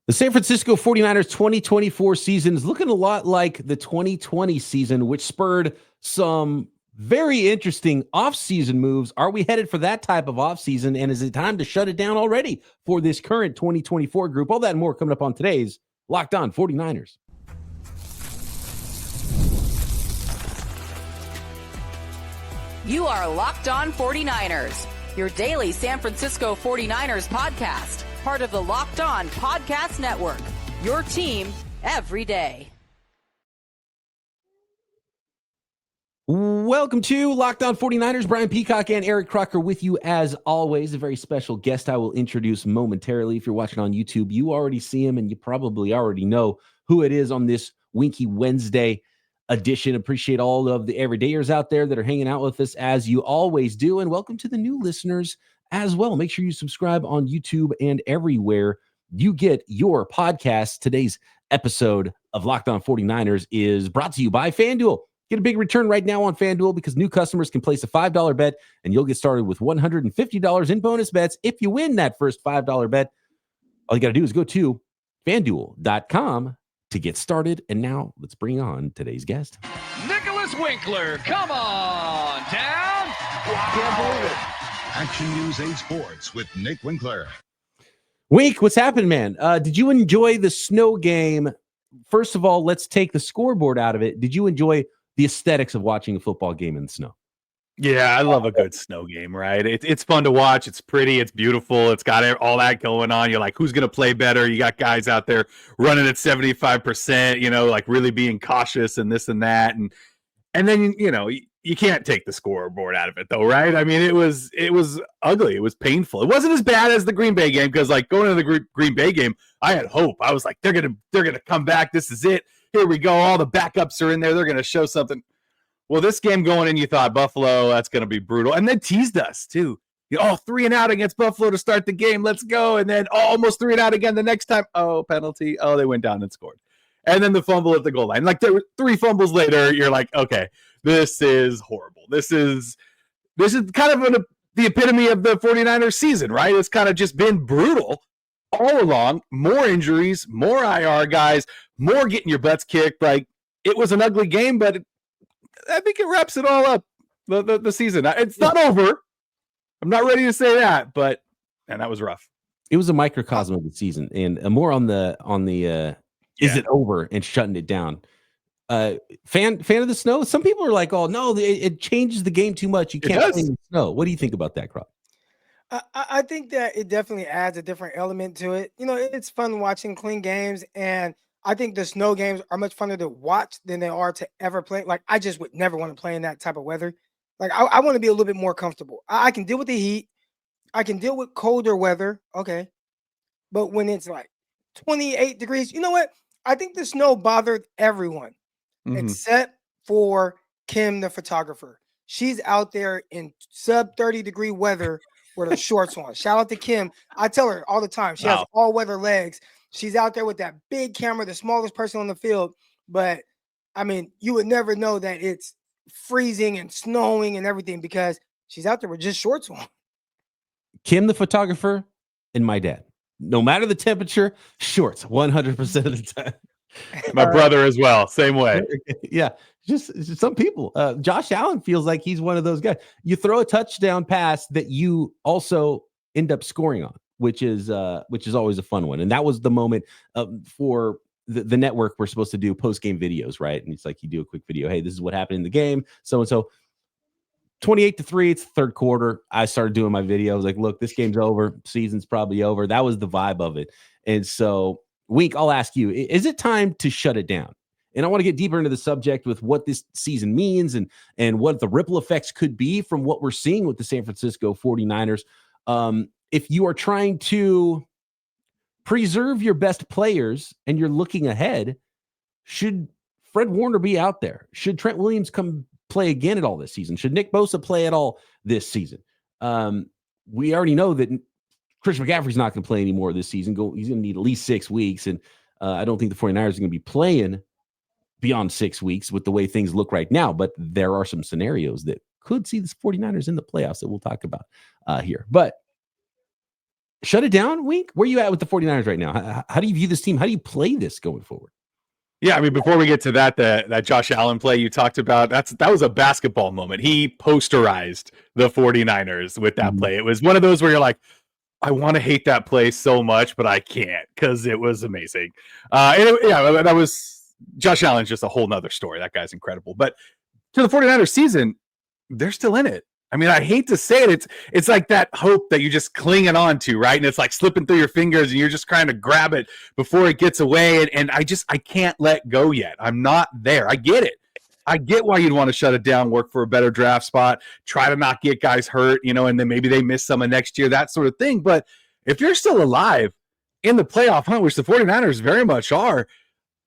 The San Francisco 49ers 2024 season is looking a lot like the 2020 season, which spurred some very interesting offseason moves. Are we headed for that type of offseason, and is it time to shut it down already for this current 2024 group? All that and more coming up on today's Locked On 49ers. You are Locked On 49ers, your daily San Francisco 49ers podcast. Part of the Locked On Podcast Network, your team every day. Welcome to Locked On 49ers. Brian Peacock and Eric Crocker with you as always. A very special guest I will introduce momentarily. If you're watching on YouTube, you already see him and you probably already know who it is on this Winky Wednesday edition. Appreciate all of the everydayers out there that are hanging out with us as you always do. And welcome to the new listeners as well. Make sure you subscribe on YouTube and everywhere you get your podcast. Today's episode of Locked On 49ers is brought to you by FanDuel. Get a big return right now on FanDuel because new customers can place a $5 bet and you'll get started with $150 in bonus bets if you win that first $5 bet. All you got to do is go to FanDuel.com to get started. And now let's bring on today's guest. Nicholas Winkler, come on down. Wow. Can't believe it. Action News 8 Sports with Nick Winkler. Wink, what's happened, man? Did you enjoy the snow game? First of all, let's take the scoreboard out of it. Did you enjoy the aesthetics of watching a football game in the snow? Yeah, I love a good snow game, right? It's fun to watch. It's pretty. It's beautiful. It's got all that going on. You're like, who's going to play better? You got guys out there running at 75%, like really being cautious and this and that. And then, you can't take the scoreboard out of it, though, right? I mean, it was ugly. It was painful. It wasn't as bad as the Green Bay game because, like, going into the Green Bay game, I had hope. I was like, they're gonna come back. This is it. Here we go. All the backups are in there. They're gonna show something. Well, this game going in, you thought Buffalo, that's gonna be brutal, and then teased us too. 3 and out against Buffalo to start the game. Let's go, and then almost 3 and out again the next time. Oh, penalty. Oh, they went down and scored, and then the fumble at the goal line. Like there were 3 fumbles later, you're like, okay. This is horrible. This is kind of the epitome of the 49ers season, right? It's kind of just been brutal all along. More injuries, more IR guys, more getting your butts kicked. Like, it was an ugly game, but I think it wraps it all up, the season. It's not over. I'm not ready to say that, but that was rough. It was a microcosm of the season, and more on the is it over and shutting it down. Fan of the snow? Some people are like, oh no, it changes the game too much. You can't play in the snow. What do you think about that, Croc? I think that it definitely adds a different element to it. It's fun watching clean games, and I think the snow games are much funner to watch than they are to ever play. Like, I just would never want to play in that type of weather. Like, I want to be a little bit more comfortable. I can deal with the heat. I can deal with colder weather. Okay. But when it's like 28 degrees, you know what? I think the snow bothered everyone. Except for Kim, the photographer. She's out there in sub 30-degree weather with her shorts on. Shout out to Kim. I tell her all the time. She has all-weather legs. She's out there with that big camera, the smallest person on the field. But, I mean, you would never know that it's freezing and snowing and everything because she's out there with just shorts on. Kim, the photographer, and my dad. No matter the temperature, shorts 100% of the time. My brother as well, same way. Yeah, just some people. Josh Allen feels like he's one of those guys. You throw a touchdown pass that you also end up scoring on, which is always a fun one. And that was the moment for the network. We're supposed to do post-game videos, right? And it's like you do a quick video. Hey, this is what happened in the game. So and so. 28-3, it's the third quarter. I started doing my video. I was like, look, this game's over. Season's probably over. That was the vibe of it. And so, Wink, I'll ask you, is it time to shut it down? And I want to get deeper into the subject with what this season means and what the ripple effects could be from what we're seeing with the San Francisco 49ers. If you are trying to preserve your best players and you're looking ahead, should Fred Warner be out there? Should Trent Williams come play again at all this season? Should Nick Bosa play at all this season? We already know that Chris McCaffrey's not going to play anymore this season. He's going to need at least 6 weeks, and I don't think the 49ers are going to be playing beyond 6 weeks with the way things look right now, but there are some scenarios that could see the 49ers in the playoffs that we'll talk about here. But shut it down, Wink? Where are you at with the 49ers right now? How do you view this team? How do you play this going forward? Yeah, I mean, before we get to that Josh Allen play you talked about, that was a basketball moment. He posterized the 49ers with that play. It was one of those where you're like, I want to hate that play so much, but I can't because it was amazing. That was Josh Allen's just a whole nother story. That guy's incredible. But to the 49ers season, they're still in it. I mean, I hate to say it. It's like that hope that you're just clinging on to, right? And it's like slipping through your fingers and you're just trying to grab it before it gets away. And I can't let go yet. I'm not there. I get it. I get why you'd want to shut it down, work for a better draft spot, try to not get guys hurt, and then maybe they miss some of next year, that sort of thing. But if you're still alive in the playoff hunt, which the 49ers very much are,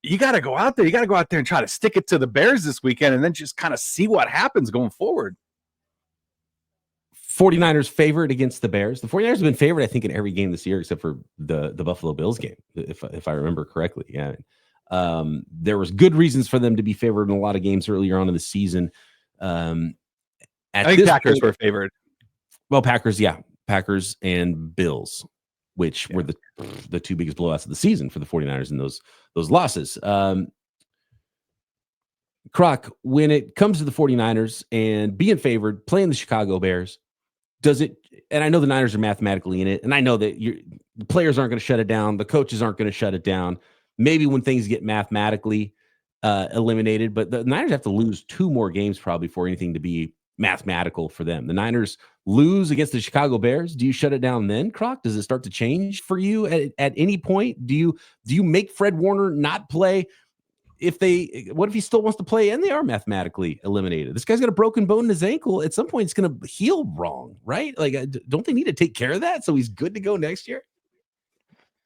you got to go out there. You got to go out there and try to stick it to the Bears this weekend and then just kind of see what happens going forward. 49ers favored against the Bears. The 49ers have been favored, I think, in every game this year except for the Buffalo Bills game, if I remember correctly. Yeah. There was good reasons for them to be favored in a lot of games earlier on in the season. I think Packers were favored. Well, Packers and Bills, which were the two biggest blowouts of the season for the 49ers in those losses. Croc, when it comes to the 49ers and being favored, playing the Chicago Bears, does it, and I know the Niners are mathematically in it, and I know that the players aren't going to shut it down, the coaches aren't going to shut it down, maybe when things get mathematically eliminated, but the Niners have to lose 2 more games probably for anything to be mathematical for them. The Niners lose against the Chicago Bears. Do you shut it down then, Croc? Does it start to change for you at any point? Do you make Fred Warner not play? What if he still wants to play and they are mathematically eliminated? This guy's got a broken bone in his ankle. At some point, it's going to heal wrong, right? Like, don't they need to take care of that so he's good to go next year?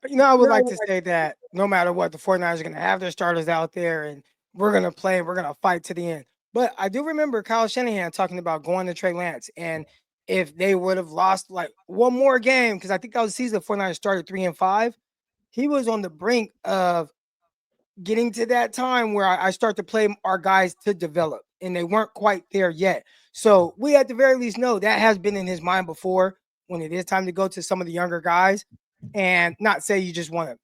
I would like to say that no matter what, the 49ers are going to have their starters out there and we're going to play and we're going to fight to the end. But I do remember Kyle Shanahan talking about going to Trey Lance. And if they would have lost like one more game, because I think that was the season the 49ers started 3-5, he was on the brink of getting to that time where I start to play our guys to develop, and they weren't quite there yet. So we at the very least know that has been in his mind before when it is time to go to some of the younger guys and not say you just want to,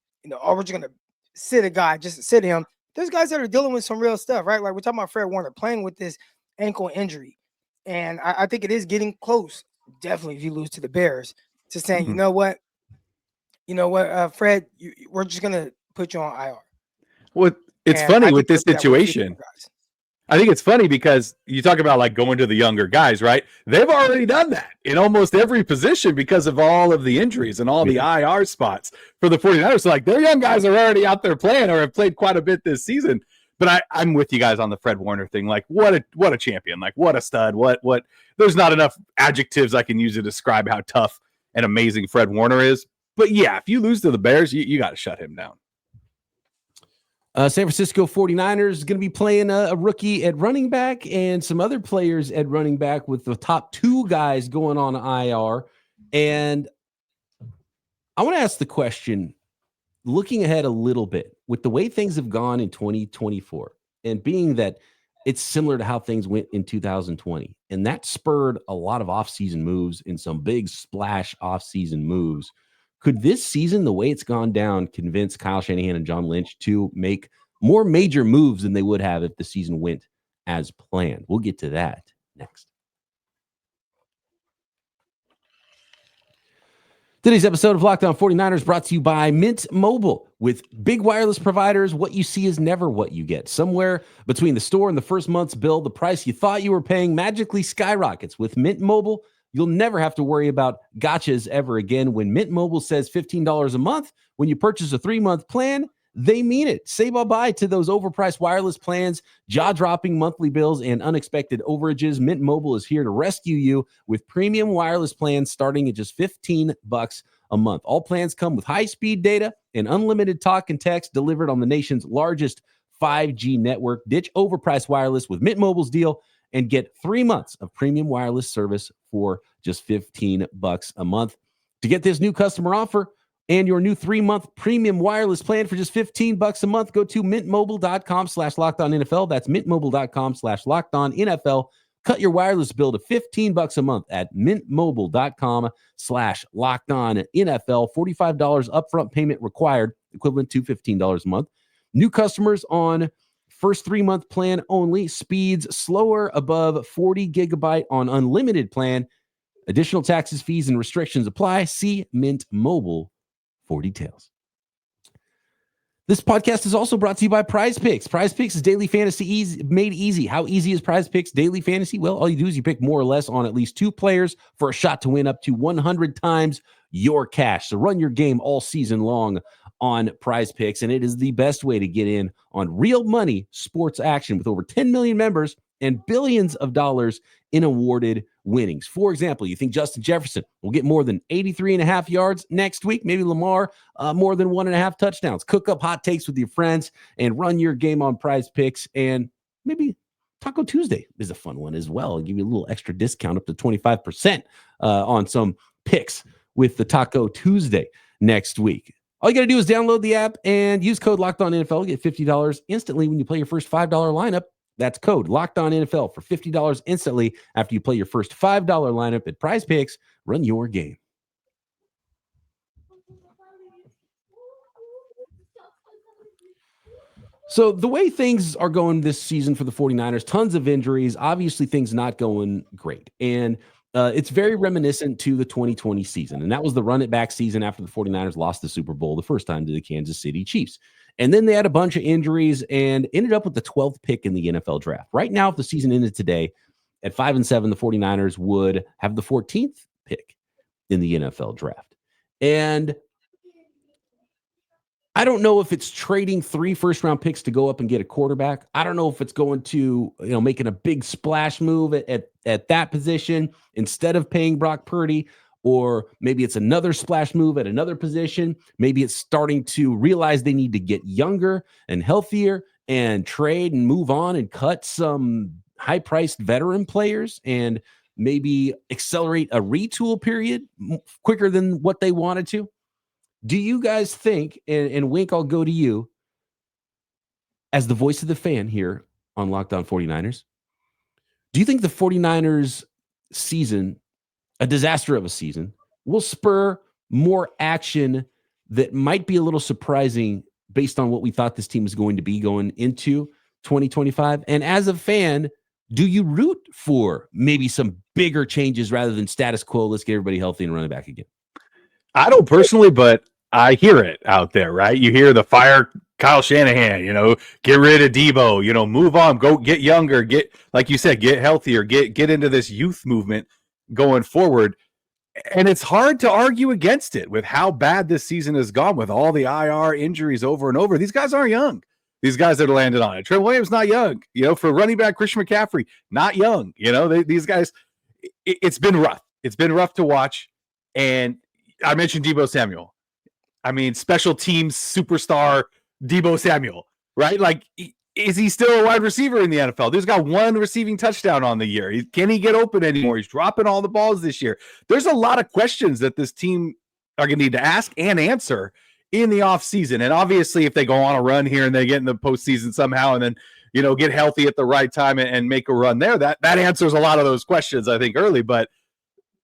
we're just going to sit a guy, just sit him. There's guys that are dealing with some real stuff, right? Like we're talking about Fred Warner playing with this ankle injury. And I think it is getting close, definitely if you lose to the Bears, to saying, you know what, Fred, we're just going to put you on IR. Well, it's funny with this situation. I think it's funny because you talk about like going to the younger guys, right? They've already done that in almost every position because of all of the injuries and all the IR spots for the 49ers. So like their young guys are already out there playing or have played quite a bit this season. But I'm with you guys on the Fred Warner thing. Like what a champion, like what a stud, what there's not enough adjectives I can use to describe how tough and amazing Fred Warner is. But yeah, if you lose to the Bears, you got to shut him down. San Francisco 49ers is going to be playing a rookie at running back and some other players at running back with the top 2 guys going on IR. And I want to ask the question, looking ahead a little bit, with the way things have gone in 2024 and being that it's similar to how things went in 2020, and that spurred a lot of offseason moves and some big splash offseason moves. Could this season, the way it's gone down, convince Kyle Shanahan and John Lynch to make more major moves than they would have if the season went as planned? We'll get to that next. Today's episode of Locked On 49ers brought to you by Mint Mobile. With big wireless providers, what you see is never what you get. Somewhere between the store and the first month's bill, the price you thought you were paying magically skyrockets. With Mint Mobile, you'll never have to worry about gotchas ever again. When Mint Mobile says $15 a month, when you purchase a 3-month plan, they mean it. Say bye-bye to those overpriced wireless plans, jaw-dropping monthly bills, and unexpected overages. Mint Mobile is here to rescue you with premium wireless plans starting at just $15 a month. All plans come with high-speed data and unlimited talk and text delivered on the nation's largest 5G network. Ditch overpriced wireless with Mint Mobile's deal and get 3 months of premium wireless service for just $15 a month. To get this new customer offer and your new 3-month premium wireless plan for just $15 a month, go to mintmobile.com/LockedOnNFL. That's mintmobile.com/LockedOnNFL. Cut your wireless bill to $15 a month at mintmobile.com/LockedOnNFL. $45 upfront payment required, equivalent to $15 a month. New customers on first 3-month plan only. Speeds slower above 40 gigabyte on unlimited plan. Additional taxes, fees, and restrictions apply. See Mint Mobile for details. This podcast is also brought to you by Prize Picks. Prize Picks is daily fantasy made easy. How easy is Prize Picks daily fantasy? Well, all you do is you pick more or less on at least 2 players for a shot to win up to 100 times your cash. So run your game all season long on Prize Picks, and it is the best way to get in on real money sports action with over 10 million members and billions of dollars in awarded winnings. For example, you think Justin Jefferson will get more than 83.5 yards next week? Maybe Lamar more than 1.5 touchdowns. Cook up hot takes with your friends and run your game on Prize Picks. And maybe Taco Tuesday is a fun one as well. I'll give you a little extra discount up to 25% on some picks with the Taco Tuesday next week. All you got to do is download the app and use code LOCKEDONNFL. Get $50 instantly when you play your first $5 lineup. That's code LOCKEDONNFL for $50 instantly after you play your first $5 lineup at Prize Picks. Run your game. So the way things are going this season for the 49ers, tons of injuries, obviously things not going great. And it's very reminiscent to the 2020 season. And that was the run it back season after the 49ers lost the Super Bowl the first time to the Kansas City Chiefs. And then they had a bunch of injuries and ended up with the 12th pick in the NFL draft. Right now, if the season ended today at 5-7, the 49ers would have the 14th pick in the NFL draft. And I don't know if it's trading 3 first-round picks to go up and get a quarterback. I don't know if it's going to, making a big splash move at that position instead of paying Brock Purdy, or maybe it's another splash move at another position. Maybe it's starting to realize they need to get younger and healthier and trade and move on and cut some high-priced veteran players and maybe accelerate a retool period quicker than what they wanted to. Do you guys think, and Wink, I'll go to you as the voice of the fan here on Locked On 49ers, do you think the 49ers season, a disaster of a season, will spur more action that might be a little surprising based on what we thought this team was going to be going into 2025? And as a fan, do you root for maybe some bigger changes rather than status quo? Let's get everybody healthy and run it back again. I don't personally, but I hear it out there, right? You hear the fire Kyle Shanahan, get rid of Debo, move on, go get younger, get, like you said, get healthier, get into this youth movement going forward. And it's hard to argue against it with how bad this season has gone with all the IR injuries over and over. These guys aren't young. These guys that are landed on it. Trent Williams, not young. For running back Christian McCaffrey, not young. These guys, it's been rough. It's been rough to watch. And I mentioned Debo Samuel. I mean, special teams superstar Debo Samuel, right? Like, is he still a wide receiver in the NFL? There's got 1 receiving touchdown on the year. Can he get open anymore? He's dropping all the balls this year. There's a lot of questions that this team are going to need to ask and answer in the offseason. And obviously, if they go on a run here and they get in the postseason somehow and then, get healthy at the right time and make a run there, that answers a lot of those questions, I think, early. But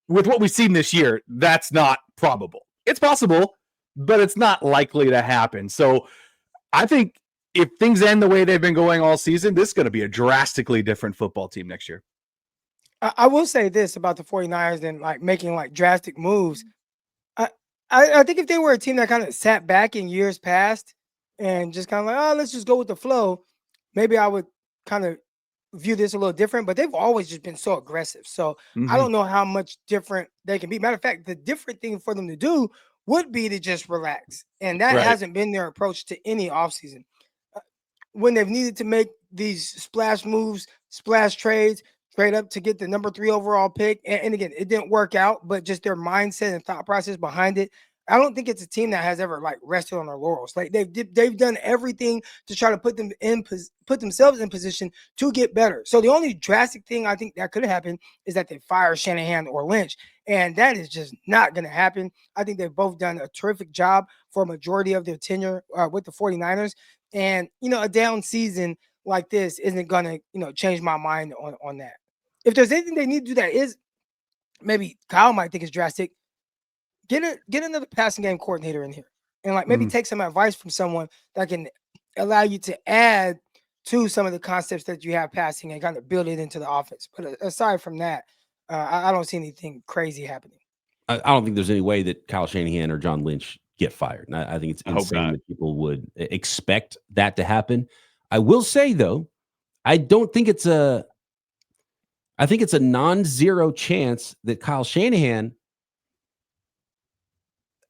with what we've seen this year, that's not probable. It's possible, but it's not likely to happen. So I think if things end the way they've been going all season, this is going to be a drastically different football team next year. I will say this about the 49ers and making drastic moves. I think if they were a team that kind of sat back in years past and just kind of let's just go with the flow, maybe I would kind of view this a little different, but they've always just been so aggressive. So I don't know how much different they can be. Matter of fact, the different thing for them to do would be to just relax. And that hasn't been their approach to any offseason. When they've needed to make these splash moves, splash trades, trade up to get the number 3 overall pick. And again, it didn't work out, but just their mindset and thought process behind it. I don't think it's a team that has ever rested on their laurels. They've done everything to try to put themselves in position to get better. So the only drastic thing I think that could happen is that they fire Shanahan or Lynch. And that is just not going to happen. I think they've both done a terrific job for a majority of their tenure with the 49ers. And, a down season like this isn't going to, change my mind on that. if there's anything they need to do that is, maybe Kyle might think it's drastic, get another passing game coordinator in here. And like maybe take some advice from someone that can allow you to add to some of the concepts that you have passing and kind of build it into the offense. But aside from that, I don't see anything crazy happening. I don't think there's any way that Kyle Shanahan or John Lynch get fired. And I think it's insane that people would expect that to happen. I will say, though, I think it's a non-zero chance that Kyle Shanahan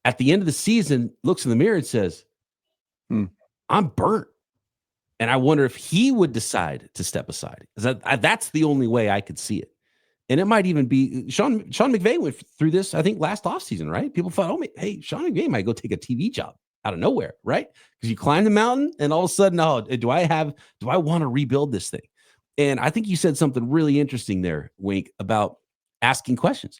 at the end of the season looks in the mirror and says, I'm burnt. And I wonder if he would decide to step aside. That's the only way I could see it. And it might even be Sean McVay went through this, I think, last offseason, right? People thought, hey, Sean McVay might go take a TV job out of nowhere, right? Because you climb the mountain and all of a sudden, do I want to rebuild this thing? And I think you said something really interesting there, Wink, about asking questions.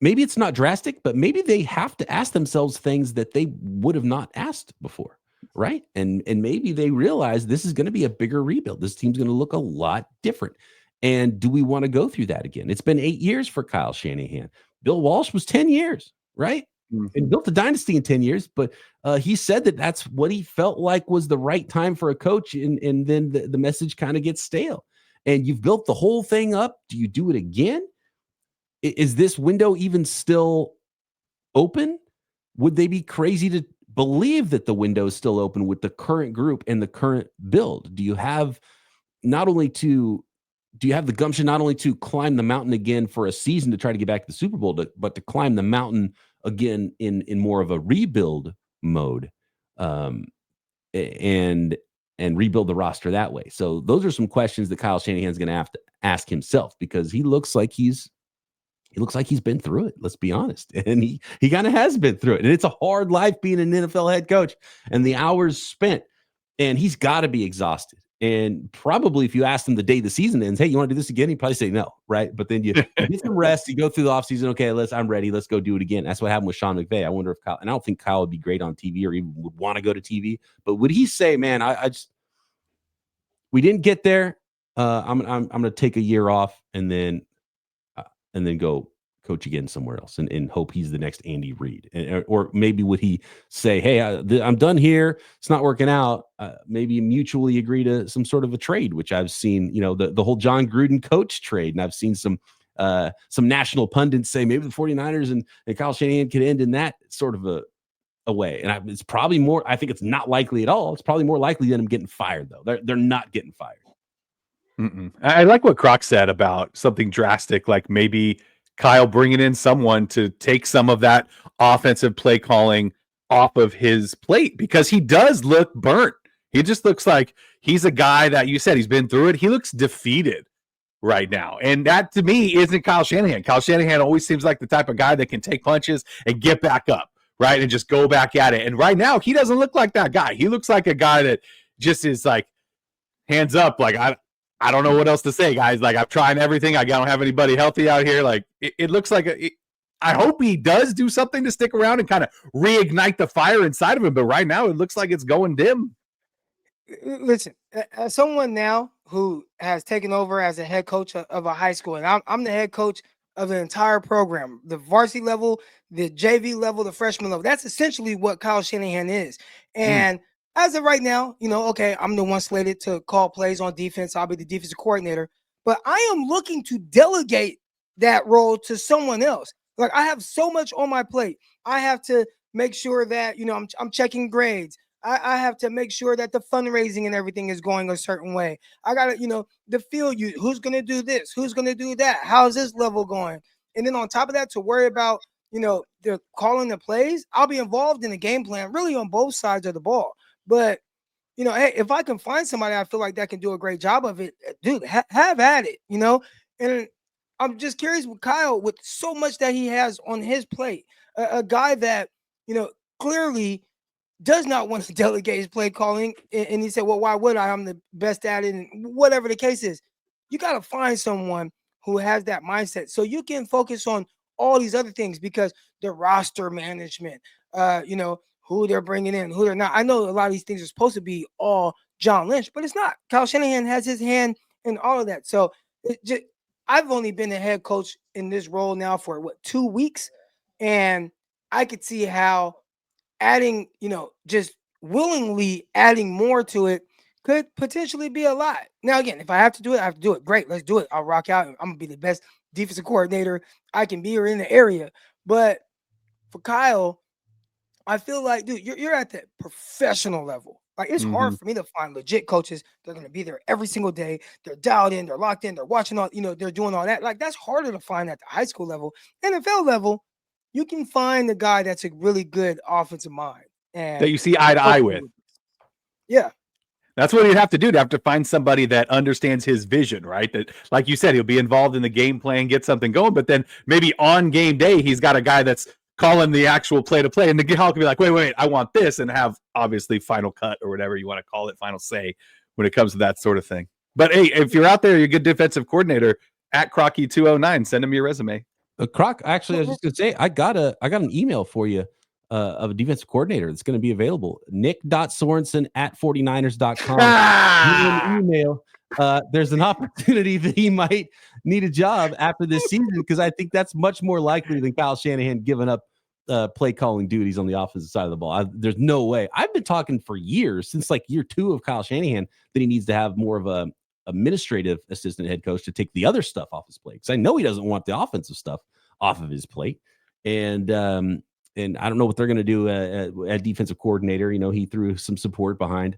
Maybe it's not drastic, but maybe they have to ask themselves things that they would have not asked before, right? And maybe they realize this is going to be a bigger rebuild. This team's going to look a lot different. And do we want to go through that again? It's been 8 years for Kyle Shanahan. Bill Walsh was 10 years, right? And built a dynasty in 10 years, but he said that that's what he felt like was the right time for a coach. And then the message kind of gets stale. And you've built the whole thing up. Do you do it again? Is this window even still open? Would they be crazy to believe that the window is still open with the current group and the current build? Do you have the gumption not only to climb the mountain again for a season to try to get back to the Super Bowl, but to climb the mountain again in more of a rebuild mode, and rebuild the roster that way? So those are some questions that Kyle Shanahan's going to have to ask himself, because he looks like he's been through it. Let's be honest. And he kind of has been through it. And it's a hard life being an NFL head coach, and the hours spent, and he's got to be exhausted. And probably if you asked him the day the season ends, hey, you want to do this again? He'd probably say no, right? But then you get some rest, you go through the offseason. Okay, I'm ready. Let's go do it again. That's what happened with Sean McVay. I wonder if Kyle, and I don't think Kyle would be great on TV or even would want to go to TV, but would he say, man, we didn't get there. I'm going to take a year off and then go coach again somewhere else and hope he's the next Andy Reid? Or maybe would he say, hey, I'm done here, it's not working out, maybe mutually agree to some sort of a trade, which I've seen, the whole John Gruden coach trade. And I've seen some national pundits say maybe the 49ers and Kyle Shanahan could end in that sort of a way. And it's probably more, I think it's not likely at all. It's probably more likely than him getting fired, though. They're not getting fired. I like what Croc said about something drastic, like maybe Kyle bringing in someone to take some of that offensive play calling off of his plate, because he does look burnt. He just looks like he's a guy that, you said, he's been through it. He looks defeated right now. And that, to me, isn't Kyle Shanahan. Kyle Shanahan always seems like the type of guy that can take punches and get back up, right, and just go back at it. And right now, he doesn't look like that guy. He looks like a guy that just is like, hands up, like, I don't know what else to say, guys. Like, I'm trying everything. I don't have anybody healthy out here. Like, it looks like I hope he does do something to stick around and kind of reignite the fire inside of him. But right now, it looks like it's going dim. Listen, as someone now who has taken over as a head coach of a high school, and I'm the head coach of the entire program, the varsity level, the JV level, the freshman level. That's essentially what Kyle Shanahan is. And as of right now, okay, I'm the one slated to call plays on defense. I'll be the defensive coordinator, but I am looking to delegate that role to someone else. Like, I have so much on my plate. I have to make sure that, I'm checking grades. I have to make sure that the fundraising and everything is going a certain way. I got to, the field, who's going to do this? Who's going to do that? How's this level going? And then on top of that, to worry about, the calling the plays, I'll be involved in the game plan really on both sides of the ball. But, hey, if I can find somebody I feel like that can do a great job of it, dude, have at it, And I'm just curious with Kyle, with so much that he has on his plate, a guy that, clearly does not want to delegate his play calling. And he said, well, why would I? I'm the best at it. And whatever the case is, you got to find someone who has that mindset so you can focus on all these other things, because the roster management, who they're bringing in, who they're not. I know a lot of these things are supposed to be all John Lynch, but it's not. Kyle Shanahan has his hand and all of that. So I've only been a head coach in this role now for 2 weeks, and I could see how adding, just willingly adding more to it could potentially be a lot. Now, again, if I have to do it, I have to do it. Great, let's do it. I'll rock out. I'm gonna be the best defensive coordinator I can be or in the area. But for Kyle, I feel like, dude, you're at that professional level. Like, it's hard for me to find legit coaches that are going to be there every single day. They're dialed in, they're locked in, they're watching all, they're doing all that. Like, that's harder to find at the high school level. NFL level, you can find a guy that's a really good offensive mind. And that you see eye to eye with. Yeah. That's what you'd have to do. To have to find somebody that understands his vision, right? That, like you said, he'll be involved in the game plan, get something going, but then maybe on game day, he's got a guy that's calling the actual play to play, and the guy can be like, wait, I want this, and have obviously final cut or whatever you want to call it, final say when it comes to that sort of thing. But hey, if you're out there, you're a good defensive coordinator, at Crocky209, send him your resume. Croc, actually, I was just gonna say, I got an email for you of a defensive coordinator that's going to be available. Nick.Sorensen@49ers.com. An email. There's an opportunity that he might need a job after this season, because I think that's much more likely than Kyle Shanahan giving up play calling duties on the offensive side of the ball. There's no way. I've been talking for years, since like year 2 of Kyle Shanahan, that he needs to have more of a administrative assistant head coach to take the other stuff off his plate, because I know he doesn't want the offensive stuff off of his plate. And I don't know what they're going to do at defensive coordinator. He threw some support behind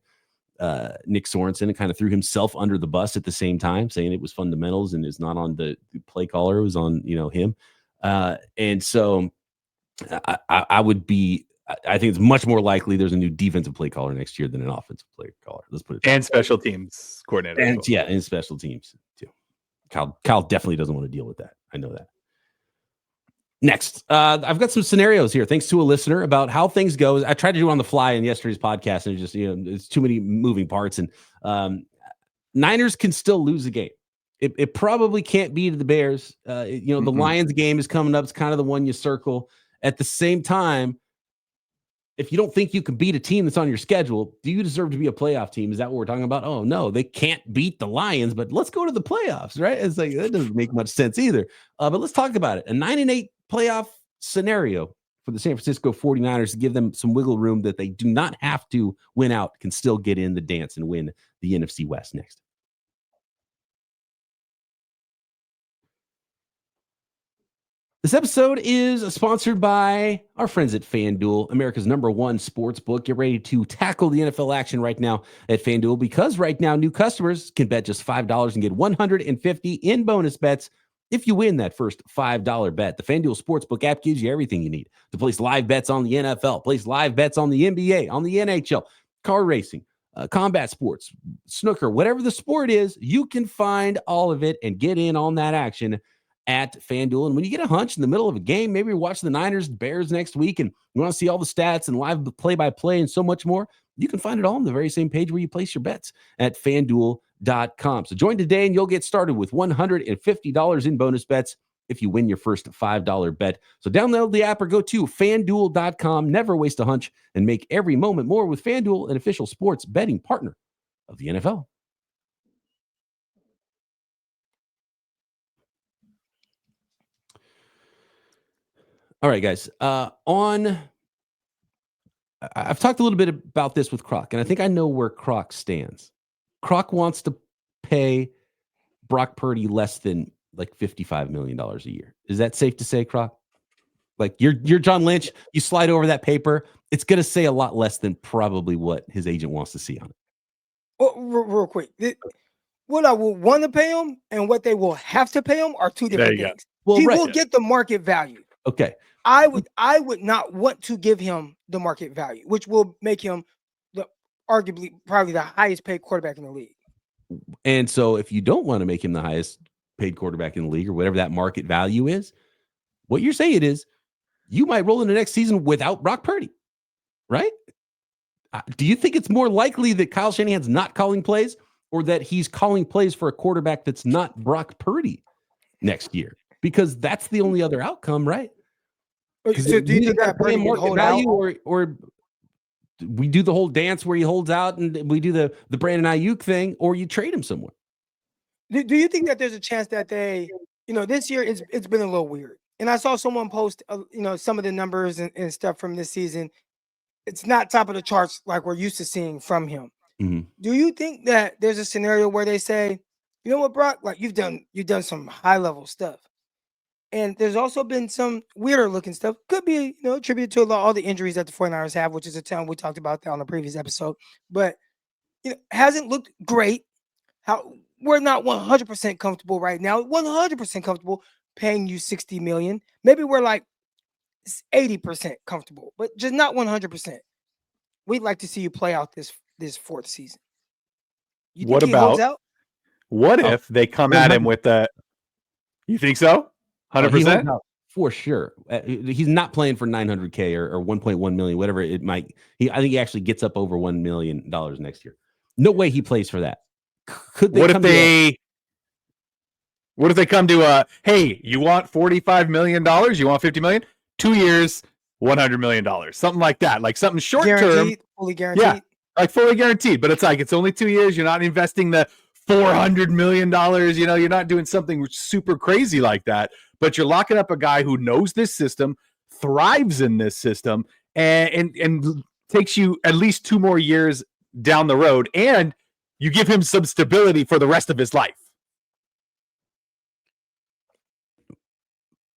Nick Sorensen and kind of threw himself under the bus at the same time, saying it was fundamentals and it's not on the play caller, it was on him. And so I think it's much more likely there's a new defensive play caller next year than an offensive play caller. Let's put it and special teams coordinator. And well. And special teams too. Kyle definitely doesn't want to deal with that. I know that. Next, I've got some scenarios here, thanks to a listener, about how things go. I tried to do it on the fly in yesterday's podcast, and it just, it's too many moving parts. And Niners can still lose a game. It probably can't be to the Bears. The Lions game is coming up. It's kind of the one you circle. At the same time, if you don't think you can beat a team that's on your schedule, do you deserve to be a playoff team? Is that what we're talking about? Oh, no, they can't beat the Lions, but let's go to the playoffs, right? It's like, that doesn't make much sense either. But let's talk about it. A 9-8 playoff scenario for the San Francisco 49ers to give them some wiggle room that they do not have to win out, can still get in the dance and win the NFC West next. This episode is sponsored by our friends at FanDuel, America's #1 sports book. Get ready to tackle the NFL action right now at FanDuel, because right now new customers can bet just $5 and get $150 in bonus bets if you win that first $5 bet. The FanDuel Sportsbook app gives you everything you need to place live bets on the NFL, place live bets on the NBA, on the NHL, car racing, combat sports, snooker, whatever the sport is, you can find all of it and get in on that action at FanDuel. And when you get a hunch in the middle of a game, maybe you're watching the Niners, Bears next week, and you want to see all the stats and live play-by-play and so much more, you can find it all on the very same page where you place your bets at FanDuel.com. So join today and you'll get started with $150 in bonus bets if you win your first $5 bet. So download the app or go to FanDuel.com. Never waste a hunch and make every moment more with FanDuel, an official sports betting partner of the NFL. All right, guys. I've talked a little bit about this with Croc, and I think I know where Croc stands. Croc wants to pay Brock Purdy less than like $55 million a year. Is that safe to say, Croc? Like you're John Lynch, you slide over that paper, it's going to say a lot less than probably what his agent wants to see on it. Well, real quick, what I will want to pay him and what they will have to pay him are two different things. Well, he will get the market value. Okay. I would not want to give him the market value, which will make him arguably probably the highest paid quarterback in the league. And so if you don't want to make him the highest paid quarterback in the league, or whatever that market value is, what you're saying is you might roll into next season without Brock Purdy, right? Do you think it's more likely that Kyle Shanahan's not calling plays, or that he's calling plays for a quarterback that's not Brock Purdy next year? Because that's the only other outcome, right? So do you think that Purdy can hold value, out? or we do the whole dance where he holds out and we do the Brandon Ayuk thing, or you trade him somewhere? Do you think that there's a chance that they, this year it's been a little weird. And I saw someone post, some of the numbers and stuff from this season. It's not top of the charts like we're used to seeing from him. Mhm. Do you think that there's a scenario where they say, you know what, Brock, like you've done some high level stuff, and there's also been some weirder looking stuff. Could be, attributed to all the injuries that the 49ers have, which is a ton. We talked about that on the previous episode, but hasn't looked great. How we're not 100% comfortable right now. 100% comfortable paying you $60 million. Maybe we're like 80% comfortable, but just not 100%. We'd like to see you play out this fourth season. You What think he holds about out? what if they come at him with the? You think so? 100%? For sure. He's not playing for $900K or 1.1 million, whatever it might. I think he actually gets up over $1 million next year. No way he plays for that. What if they come to hey, you want $45 million? You want $50 million? 2 years, $100 million, something like that, like something short term, fully guaranteed. Yeah, like fully guaranteed. But it's like it's only 2 years. You're not investing the $400 million. You're not doing something super crazy like that. But you're locking up a guy who knows this system, thrives in this system, and takes you at least 2 more years down the road, and you give him some stability for the rest of his life.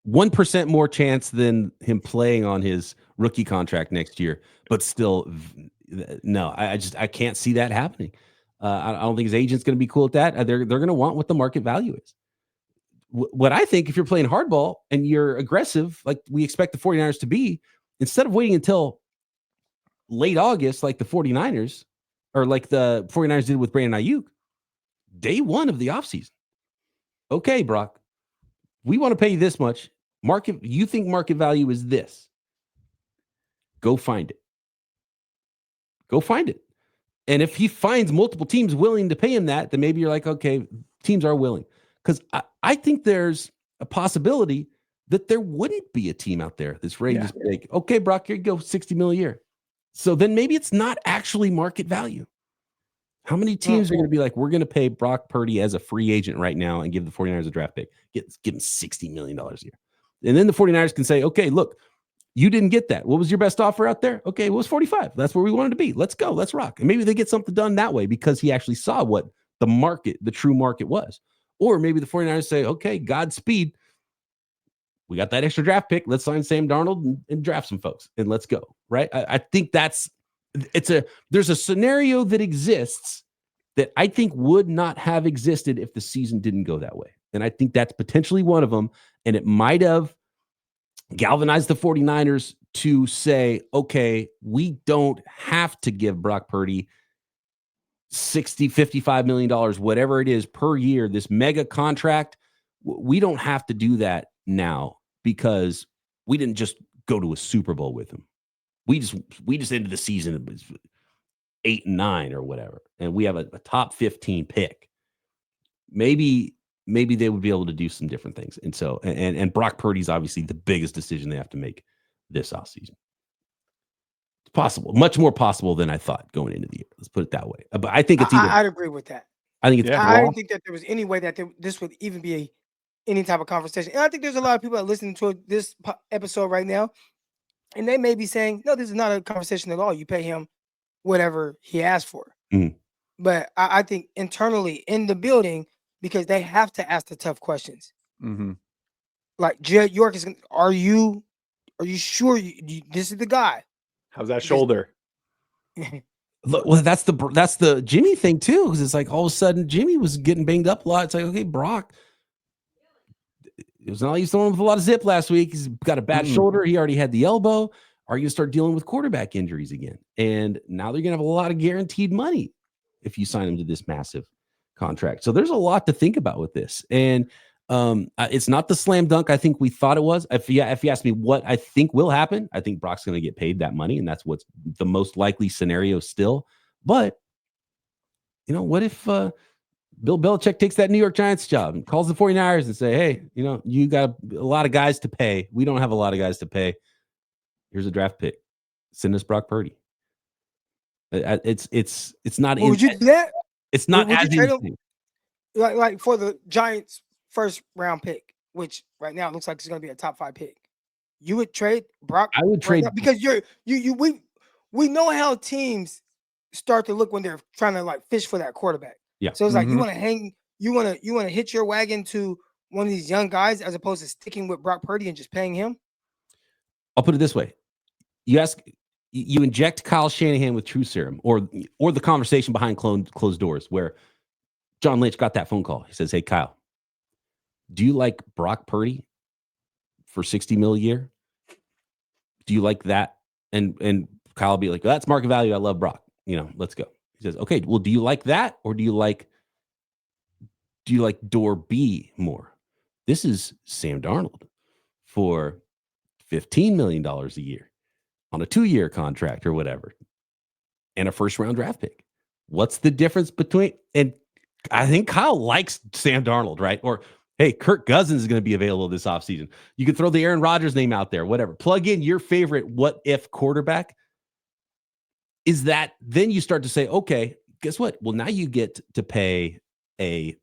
1% more chance than him playing on his rookie contract next year, but still, no, I can't see that happening. I don't think his agent's going to be cool with that. They're going to want what the market value is. What I think, if you're playing hardball and you're aggressive, like we expect the 49ers to be, instead of waiting until late August, like the 49ers, or like the 49ers did with Brandon Ayuk, day one of the offseason. Okay, Brock, we want to pay you this much. You think market value is this. Go find it. Go find it. And if he finds multiple teams willing to pay him that, then maybe you're like, okay, teams are willing. Because I think there's a possibility that there wouldn't be a team out there that's ready to say, okay, Brock, here you go, $60 million a year. So then maybe it's not actually market value. How many teams are going to be like, we're going to pay Brock Purdy as a free agent right now and give the 49ers a draft pick, give him $60 million a year. And then the 49ers can say, okay, look, you didn't get that. What was your best offer out there? Okay, it was 45. That's where we wanted to be. Let's go. Let's rock. And maybe they get something done that way because he actually saw what the true market was. Or maybe the 49ers say, okay, Godspeed. We got that extra draft pick. Let's sign Sam Darnold and draft some folks and let's go. Right. I think there's a scenario that exists that I think would not have existed if the season didn't go that way. And I think that's potentially one of them. And it might have galvanized the 49ers to say, okay, we don't have to give Brock Purdy $60, $55 million, whatever it is per year, this mega contract. We don't have to do that now because we didn't just go to a Super Bowl with him. We just ended the season 8-9 or whatever, and we have a top 15 pick. Maybe they would be able to do some different things. And so, and Brock Purdy's obviously the biggest decision they have to make this offseason. It's possible, much more possible than I thought going into the year. Let's put it that way. But I think it's either. I'd agree with that. I think it's. I didn't think that there was any way that this would even be any type of conversation. And I think there's a lot of people that are listening to this episode right now, and they may be saying, no, this is not a conversation at all. You pay him whatever he asked for. Mm. But I think internally in the building, because they have to ask the tough questions. Mm-hmm. Like Jed York is, are you sure this is the guy? How's that shoulder? Look, well, that's the Jimmy thing too, because it's like all of a sudden Jimmy was getting banged up a lot. It's like, okay, Brock, it was not like he's throwing with a lot of zip last week. He's got a bad shoulder. He already had the elbow. Are you going to start dealing with quarterback injuries again? And now they're going to have a lot of guaranteed money if you sign him to this massive contract. So there's a lot to think about with this. And it's not the slam dunk I think we thought it was. If you ask me what I think will happen, I think Brock's going to get paid that money, and that's what's the most likely scenario still. But, what if Bill Belichick takes that New York Giants job and calls the 49ers and say, hey, you got a lot of guys to pay. We don't have a lot of guys to pay. Here's a draft pick. Send us Brock Purdy. It's not. Would you do that? It's not as interesting. like for the Giants' first round pick, which right now it looks like it's going to be a top 5 pick. You would trade Brock? I would trade because we know how teams start to look when they're trying to like fish for that quarterback. Yeah. So it's like you want to hang, you want to hitch your wagon to one of these young guys as opposed to sticking with Brock Purdy and just paying him. I'll put it this way: you inject Kyle Shanahan with truth serum, or the conversation behind closed doors, where John Lynch got that phone call. He says, "Hey Kyle, do you like Brock Purdy for $60 million a year? Do you like that?" And Kyle will be like, well, "That's market value. I love Brock. Let's go." He says, "Okay, well, do you like that, or do you like door B more? This is Sam Darnold for $15 million a year on a 2-year contract or whatever, and a first-round draft pick. What's the difference between?" And I think Kyle likes Sam Darnold, right? Or, hey, Kirk Cousins is going to be available this offseason. You can throw the Aaron Rodgers name out there, whatever. Plug in your favorite what-if quarterback. Is that then you start to say, okay, guess what? Well, now you get to pay a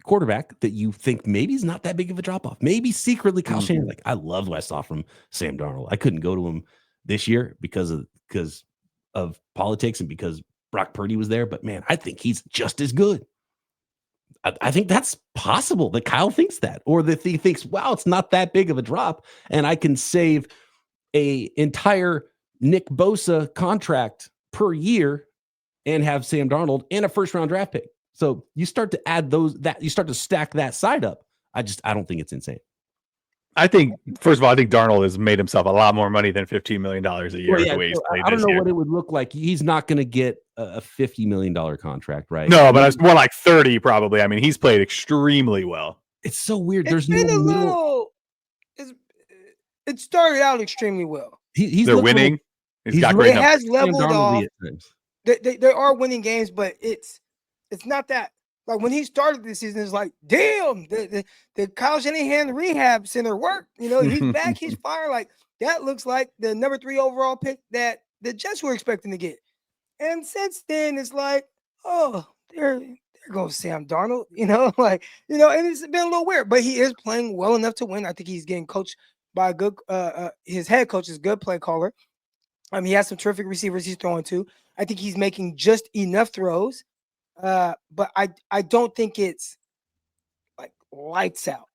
quarterback that you think maybe is not that big of a drop-off. Maybe secretly Kyle Shanahan, like, I love what I saw from Sam Darnold. I couldn't go to him this year because of politics and because Brock Purdy was there, but man, I think he's just as good. I think that's possible that Kyle thinks that, or that he thinks, wow, it's not that big of a drop, and I can save a entire Nick Bosa contract per year and have Sam Darnold and a first-round draft pick. So you start to add you start to stack that side up. I don't think it's insane. I think, first of all, I think Darnold has made himself a lot more money than $15 million a year. Well, yeah, the way he's played I don't this know year. what it would look like. He's not going to get a $50 million contract, right? No, but it's more like 30 probably. I mean, he's played extremely well. It's so weird. It started out extremely well. They're winning. It has leveled off. They are winning games, but it's not that. Like when he started this season, it's like, damn, the Kyle Shanahan rehab center worked. He's back, he's firing. Like that looks like the number 3 overall pick that the Jets were expecting to get. And since then, it's like, oh, there goes Sam Darnold. And it's been a little weird, but he is playing well enough to win. I think he's getting coached by a good. His head coach is a good play caller. He has some terrific receivers he's throwing to. I think he's making just enough throws. But I don't think it's like lights out.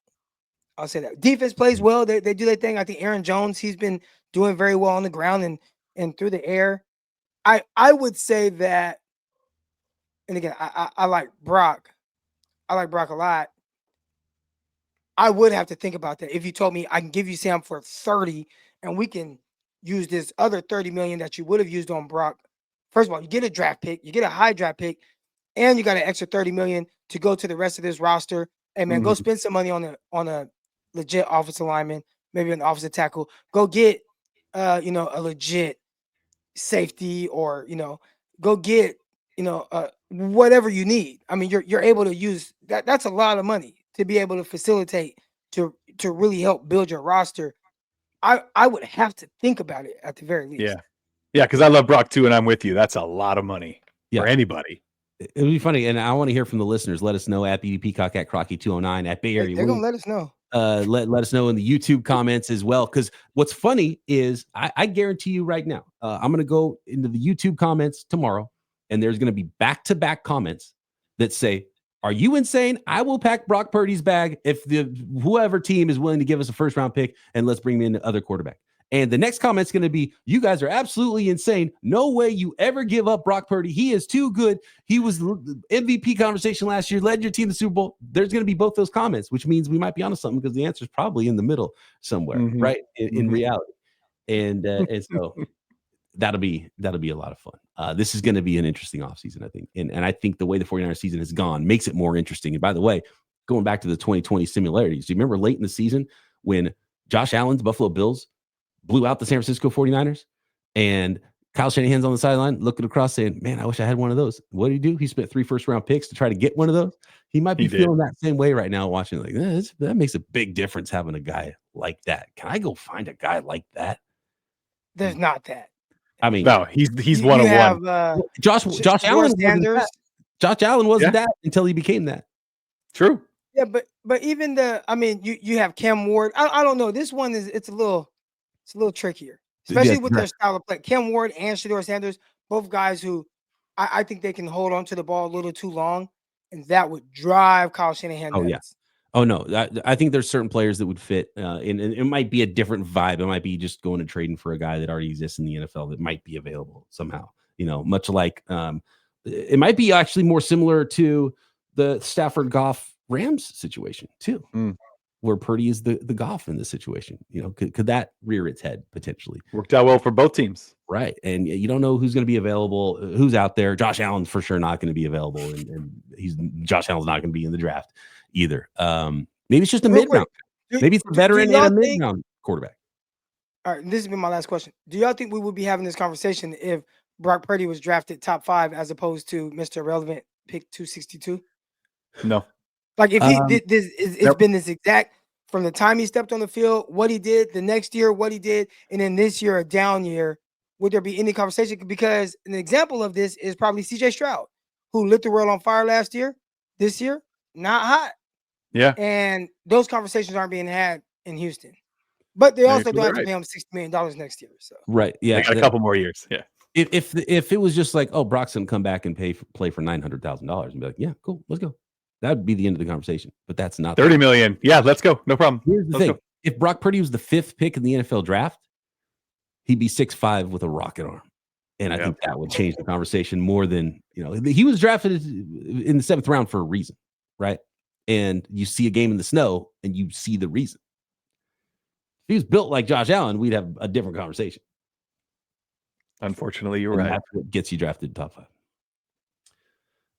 I'll say that. Defense plays well. They do their thing. I think Aaron Jones, he's been doing very well on the ground and through the air. I would say that, and again, I like Brock. I like Brock a lot. I would have to think about that. If you told me I can give you Sam for 30 and we can use this other 30 million that you would have used on Brock. First of all, you get a draft pick, you get a high draft pick, and you got an extra 30 million to go to the rest of this roster. Hey man, go spend some money on a legit offensive lineman, maybe an offensive tackle. Go get a legit safety, or go get whatever you need. You're able to use that. That's a lot of money to be able to facilitate to really help build your roster. I would have to think about it at the very least. Yeah, because I love Brock too, and I'm with you. That's a lot of money for anybody. It would be funny, and I want to hear from the listeners. Let us know at BD Peacock, at Crocky209, at Bay Area. They're gonna let us know. Let us know in the YouTube comments as well. Because what's funny is I guarantee you right now, I'm going to go into the YouTube comments tomorrow, and there's going to be back-to-back comments that say, "Are you insane? I will pack Brock Purdy's bag if whoever team is willing to give us a first-round pick, and let's bring in the other quarterback." And the next comment's going to be, "You guys are absolutely insane. No way you ever give up Brock Purdy. He is too good. He was MVP conversation last year, led your team to the Super Bowl." There's going to be both those comments, which means we might be onto something, because the answer is probably in the middle somewhere, right? In reality. And so that'll be a lot of fun. This is going to be an interesting offseason, I think. And I think the way the 49ers season has gone makes it more interesting. And by the way, going back to the 2020 similarities, do you remember late in the season when Josh Allen's Buffalo Bills blew out the San Francisco 49ers, and Kyle Shanahan's on the sideline looking across saying, "Man, I wish I had one of those." What did he do? He spent 3 first-round picks to try to get one of those. He might be feeling that same way right now, watching like, that makes a big difference having a guy like that. Can I go find a guy like that? There's not that. No, he's one of one. Josh Allen. Josh Allen wasn't that until he became that. True. Yeah, but even you have Cam Ward. I don't know. This one it's a little trickier, especially with their style of play. Cam Ward and Shedeur Sanders, both guys who I think they can hold on to the ball a little too long, and that would drive Kyle Shanahan nuts. Yeah. Oh no, I think there's certain players that would fit, and it might be a different vibe. It might be just going and trading for a guy that already exists in the NFL that might be available somehow. Much like it might be actually more similar to the Stafford Goff Rams situation too, where Purdy is the Goff in this situation. Could that rear its head potentially? Worked out well for both teams, right? And you don't know who's going to be available, who's out there. Josh Allen's for sure not going to be available, and Josh Allen's not going to be in the draft either. Maybe it's just a mid round. Maybe it's a veteran and a mid round quarterback. All right, this has been my last question. Do y'all think we would be having this conversation if Brock Purdy was drafted top 5 as opposed to Mr. Irrelevant pick 262? No. Like if he did this, it's been this exact from the time he stepped on the field, what he did, the next year, what he did, and then this year, a down year. Would there be any conversation? Because an example of this is probably CJ Stroud, who lit the world on fire last year. This year, not hot. Yeah. And those conversations aren't being had in Houston. But they also don't have to pay him $60 million next year. So right. Yeah. They got a couple more years. Yeah. If it was just like, oh, Brock's gonna come back and play for $900,000 and be like, yeah, cool, let's go. That would be the end of the conversation. But that's not $30 million. Yeah, let's go. No problem. Here's the thing. If Brock Purdy was the 5th pick in the NFL draft, he'd be 6'5" with a rocket arm. And I think that would change the conversation more than, he was drafted in the 7th round for a reason, right? And you see a game in the snow and you see the reason. If he was built like Josh Allen, we'd have a different conversation. Unfortunately, you're right. That's what gets you drafted top 5.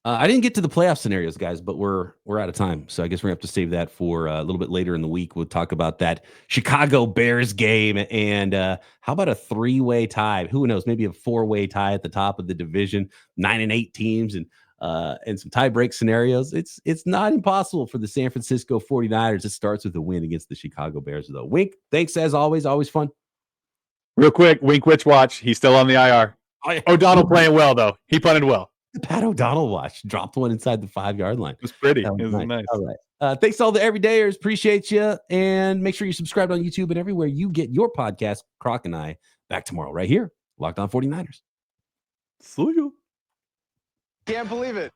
I didn't get to the playoff scenarios, guys, but we're out of time. So I guess we're going to have to save that for a little bit later in the week. We'll talk about that Chicago Bears game and how about a 3-way tie? Who knows? Maybe a 4-way tie at the top of the division, 9-8 teams and some tie break scenarios. It's not impossible for the San Francisco 49ers. It starts with a win against the Chicago Bears, though. Wink, thanks as always. Always fun. Real quick, Wink Witch watch. He's still on the IR. O'Donnell playing well, though. He punted well. The Pat O'Donnell watch dropped one inside the 5-yard line. It was pretty. It was nice. All right. Thanks to all the everydayers. Appreciate you. And make sure you subscribe on YouTube and everywhere you get your podcast. Croc and I back tomorrow right here. Locked On 49ers. See you. Can't believe it.